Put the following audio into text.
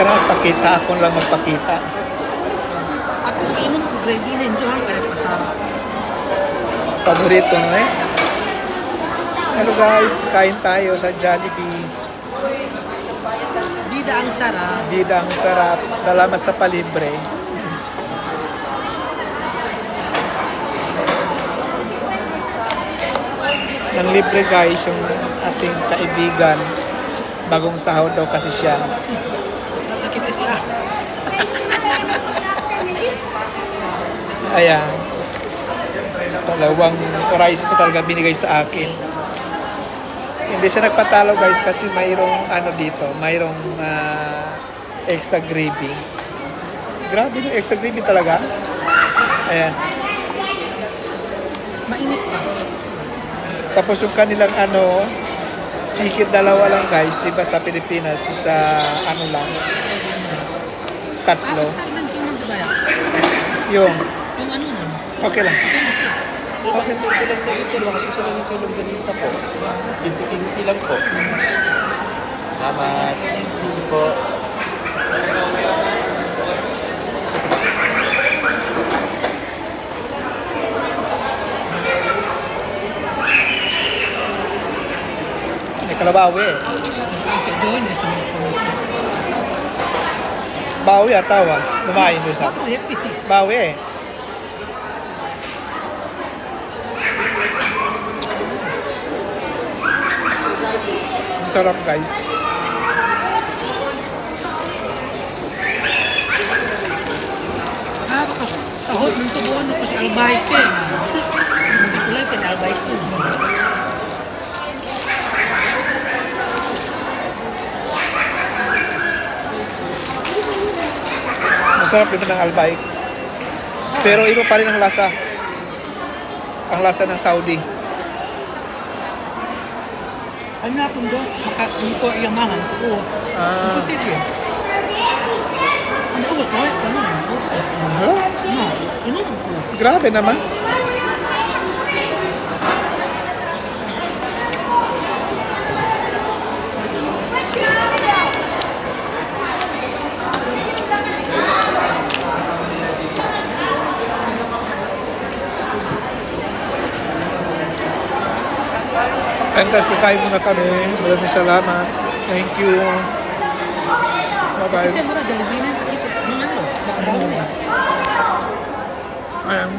ka na magpakita, ako lang magpakita. Ako inom ko gravy na enjoy ang kaya pasama. Paborito no eh. Hello guys, kain tayo sa Jollibee. Bida ang sarap. Bida ang sarap. Salamat sa palibre. Nang libre guys yung ating kaibigan. Bagong sahod daw kasi siya. Nakakita siya. Ayan. Dalawang rice pa talaga binigay sa akin. Hindi siya nagpatalo guys kasi mayroong ano dito, mayroong extra gravy. Grabe yung extra gravy talaga. Ayan. Mainit pa. Tapos yung kanilang ano, chicken dalawa lang guys, di ba sa Pilipinas, sa ano lang, tatlo. Parang chicken ba yan? Yung, Yung ano nun? okay lang. Okay. Ito lang sa isa lang. Ito lang sa longganisa po. 15 lang po. Salamat. Thank po. May kalabawi eh. Si Joy na sumunod. Bawi atawa. Lumayan doon sa. Ako, happy. Bawi eh. Sarap guys. Ako ko, sahod ng tubuan ko si Albayte. Hindi ko lang kaya Albayte. Masarap din ng albay. Pero iba pa rin ang lasa. Ang lasa ng Saudi. Ano na kung doon, makakung ko iyamangan ko. Ah. Ang puti yun. Ano ubos na eh? Ano na? Huh? No, inuman ko. Grabe naman. And guys, kakain muna kami. Maraming salamat. Thank you. Bye-bye. Kita mo na, Jollibee na, pakita. Ano nga to? Background na eh. Ayan.